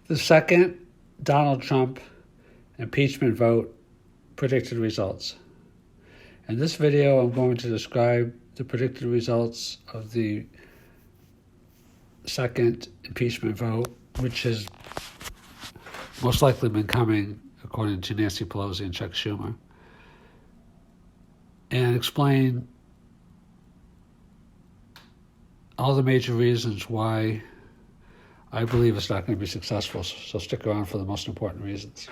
The second Donald Trump impeachment vote predicted results. In this video, I'm going to describe the predicted results of the second impeachment vote, which has most likely been coming, according to Nancy Pelosi and Chuck Schumer, and explain all the major reasons why I believe it's not going to be successful. So stick around for the most important reasons.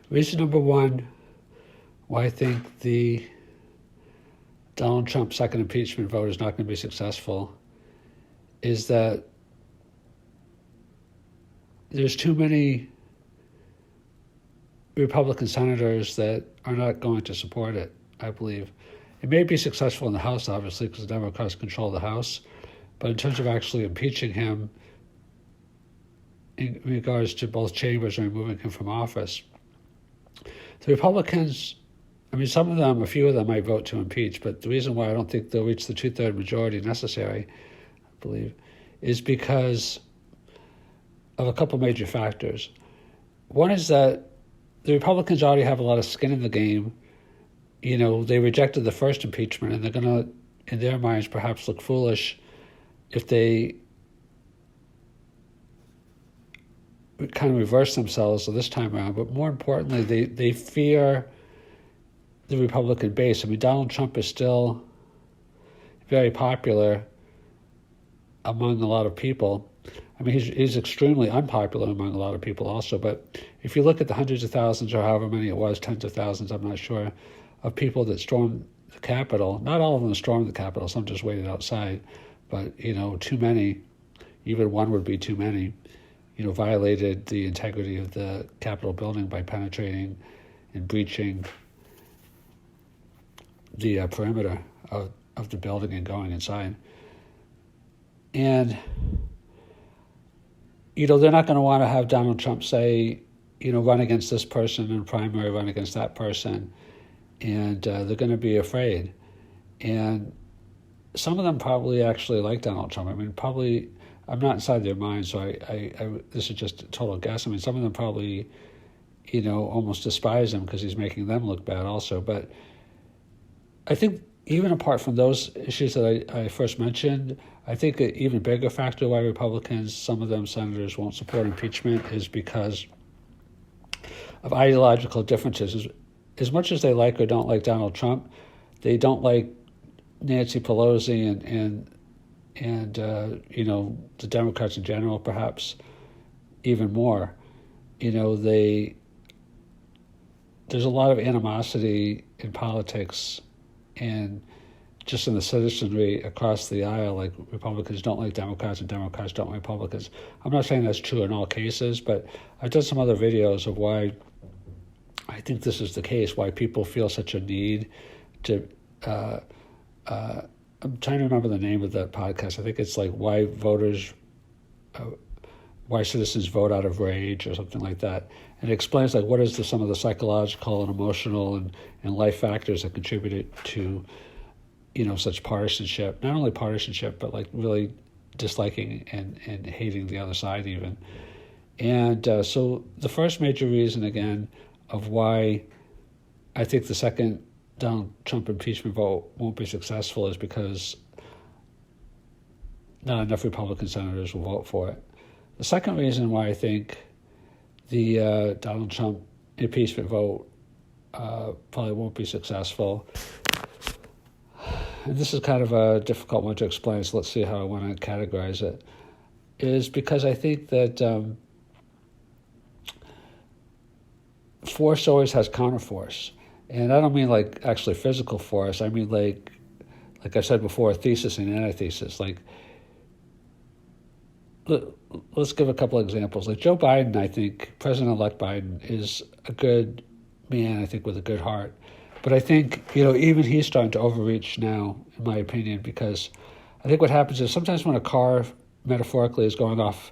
Reason number one, why I think the Donald Trump second impeachment vote is not going to be successful, is that there's too many Republican senators that are not going to support it, I believe. It may be successful in the House, obviously, because the Democrats control the House, but in terms of actually impeaching him in regards to both chambers and removing him from office, the Republicans, a few of them might vote to impeach, but the reason why I don't think they'll reach the two-thirds majority necessary, I believe, is because of a couple major factors. One is that the Republicans already have a lot of skin in the game. You know, they rejected the first impeachment, and they're going to, in their minds, perhaps look foolish if they kind of reverse themselves this time around. But more importantly, they fear the Republican base. Donald Trump is still very popular among a lot of people. He's extremely unpopular among a lot of people also. But if you look at the hundreds of thousands, or however many it was, tens of thousands, I'm not sure, of people that stormed the Capitol, not all of them stormed the Capitol, some just waited outside, but, too many, even one would be too many, violated the integrity of the Capitol building by penetrating and breaching the perimeter of the building and going inside. And, they're not going to want to have Donald Trump say, run against this person in a primary, run against that person. And they're going to be afraid. And some of them probably actually like Donald Trump. I'm not inside their minds, so I this is just a total guess. Some of them probably, almost despise him because he's making them look bad also. But I think even apart from those issues that I first mentioned, I think an even bigger factor why Republicans, some of them senators, won't support impeachment is because of ideological differences. As much as they like or don't like Donald Trump, they don't like Nancy Pelosi and the Democrats in general, perhaps even more. There's a lot of animosity in politics and just in the citizenry across the aisle. Like, Republicans don't like Democrats and Democrats don't like Republicans. I'm not saying that's true in all cases, but I've done some other videos of why I think this is the case, why people feel such a need to, I'm trying to remember the name of that podcast. I think it's like why citizens vote out of rage or something like that. And it explains like what is some of the psychological and emotional and life factors that contributed to, such partisanship. Not only partisanship, but like really disliking and hating the other side even. And so the first major reason, again, of why I think the second Donald Trump impeachment vote won't be successful is because not enough Republican senators will vote for it. The second reason why I think the Donald Trump impeachment vote probably won't be successful, and this is kind of a difficult one to explain, so let's see how I want to categorize it, is because I think that force always has counterforce. And I don't mean like actually physical force. I mean like I said before, thesis and antithesis. Like, let's give a couple of examples. Like Joe Biden, I think, President-elect Biden, is a good man, I think, with a good heart. But I think, even he's starting to overreach now, in my opinion, because I think what happens is sometimes when a car, metaphorically, is going off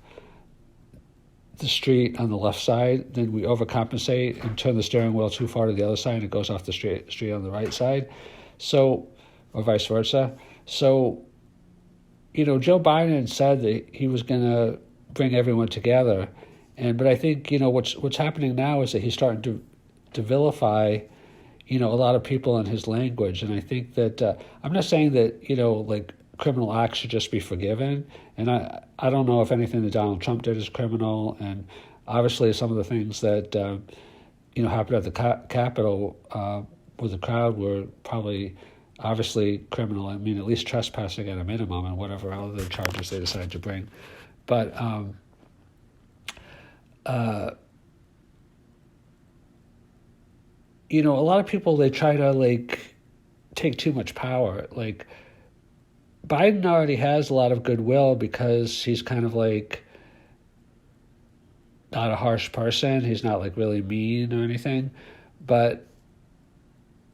the street on the left side, then we overcompensate and turn the steering wheel too far to the other side and it goes off the street on the right side. So, or vice versa. So, Joe Biden said that he was going to bring everyone together. But I think, what's happening now is that he's starting to vilify, a lot of people in his language. And I think that I'm not saying that, like criminal acts should just be forgiven. And I don't know if anything that Donald Trump did is criminal. And obviously some of the things that, happened at the Capitol with the crowd were probably obviously criminal. I mean, at least trespassing at a minimum and whatever other charges they decide to bring. But a lot of people, they try to like take too much power. Like Biden already has a lot of goodwill because he's kind of like not a harsh person. He's not like really mean or anything, but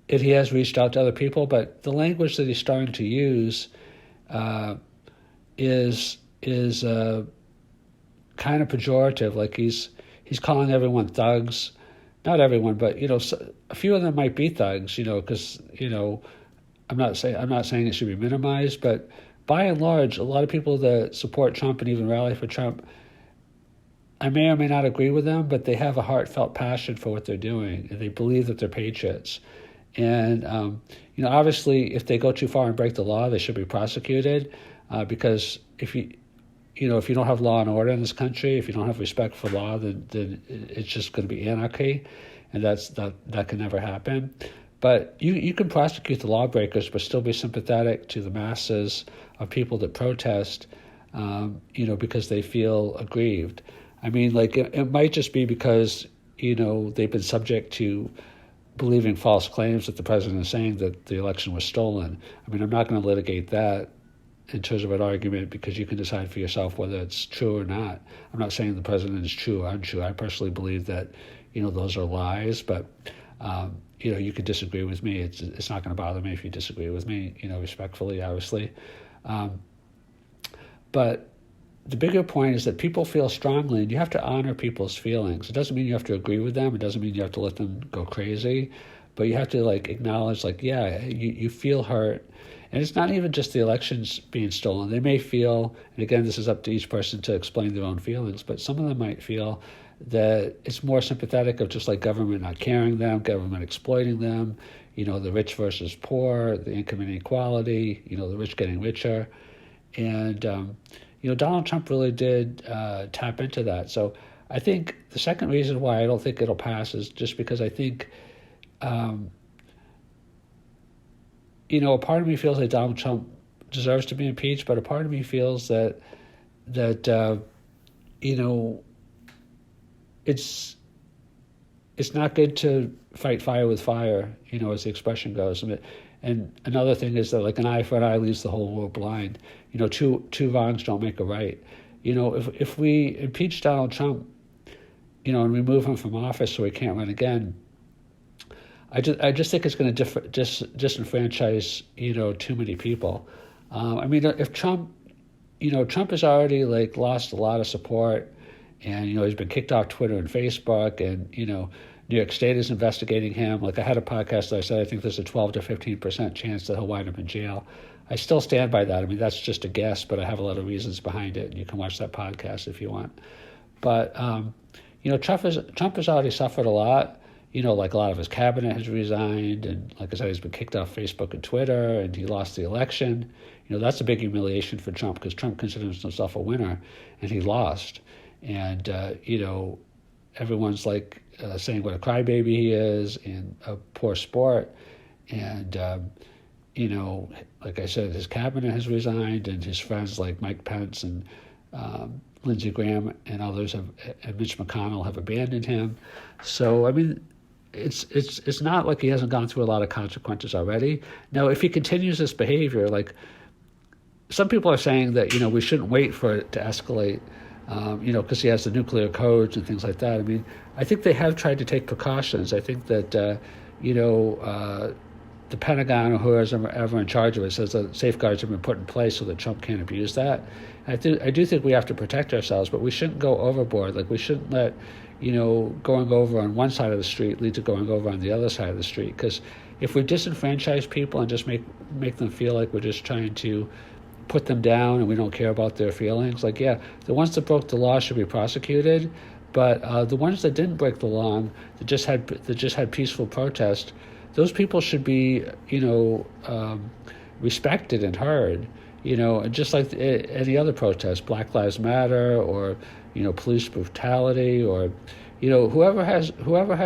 he has reached out to other people. But the language that he's starting to use is kind of pejorative. Like he's calling everyone thugs. Not everyone, but a few of them might be thugs. Because I'm not saying it should be minimized, but by and large, a lot of people that support Trump and even rally for Trump, I may or may not agree with them, but they have a heartfelt passion for what they're doing, and they believe that they're patriots. And obviously, if they go too far and break the law, they should be prosecuted. Because if you don't have law and order in this country, if you don't have respect for law, then it's just going to be anarchy, and that can never happen. But you can prosecute the lawbreakers, but still be sympathetic to the masses of people that protest, because they feel aggrieved. I mean, like it might just be because they've been subject to believing false claims that the president is saying that the election was stolen. I mean, I'm not going to litigate that in terms of an argument, because you can decide for yourself whether it's true or not. I'm not saying the president is true or untrue. I personally believe that, those are lies, but, you could disagree with me. It's not going to bother me if you disagree with me, respectfully, obviously. But the bigger point is that people feel strongly, and you have to honor people's feelings. It doesn't mean you have to agree with them. It doesn't mean you have to let them go crazy, but you have to acknowledge, yeah, you feel hurt. And it's not even just the elections being stolen. They may feel, and again, this is up to each person to explain their own feelings, but some of them might feel that it's more sympathetic of just like government not caring them, government exploiting them, the rich versus poor, the income inequality, the rich getting richer. And, Donald Trump really did tap into that. So I think the second reason why I don't think it'll pass is just because I think, a part of me feels like Donald Trump deserves to be impeached, but a part of me feels that it's not good to fight fire with fire, as the expression goes. And another thing is that like an eye for an eye leaves the whole world blind. Two wrongs don't make a right. If we impeach Donald Trump, and remove him from office so he can't run again, I just think it's going to disenfranchise, too many people. If Trump, Trump has already lost a lot of support, and, he's been kicked off Twitter and Facebook, and, New York State is investigating him. I had a podcast that I said I think there's a 12 to 15% chance that he'll wind up in jail. I still stand by that. That's just a guess, but I have a lot of reasons behind it, and you can watch that podcast if you want. But, Trump has already suffered a lot. A lot of his cabinet has resigned, and like I said, he's been kicked off Facebook and Twitter, and he lost the election. That's a big humiliation for Trump, because Trump considers himself a winner, and he lost. And, everyone's saying what a crybaby he is and a poor sport. And, like I said, his cabinet has resigned, and his friends like Mike Pence and Lindsey Graham and others and Mitch McConnell have abandoned him. So, it's not like he hasn't gone through a lot of consequences already. Now, if he continues this behavior, some people are saying that, we shouldn't wait for it to escalate, because he has the nuclear codes and things like that. I think they have tried to take precautions. I think that, the Pentagon or whoever's ever in charge of it says that safeguards have been put in place so that Trump can't abuse that. I do think we have to protect ourselves, but we shouldn't go overboard. We shouldn't let, going over on one side of the street lead to going over on the other side of the street. Because if we disenfranchise people and just make them feel like we're just trying to, put them down and we don't care about their feelings. Like, yeah, the ones that broke the law should be prosecuted, but the ones that didn't break the law, that just had peaceful protest, those people should be, respected and heard. Just like any other protest, Black Lives Matter, or police brutality, or whoever has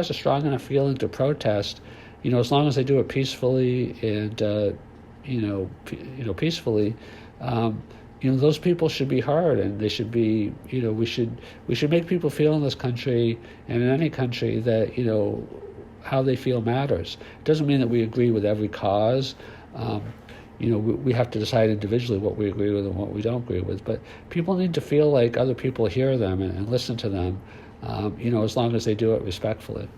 a strong enough feeling to protest, as long as they do it peacefully and peacefully, those people should be heard, and they should be, we should make people feel in this country and in any country that how they feel matters. It doesn't mean that we agree with every cause. We have to decide individually what we agree with and what we don't agree with. But people need to feel like other people hear them and listen to them, as long as they do it respectfully.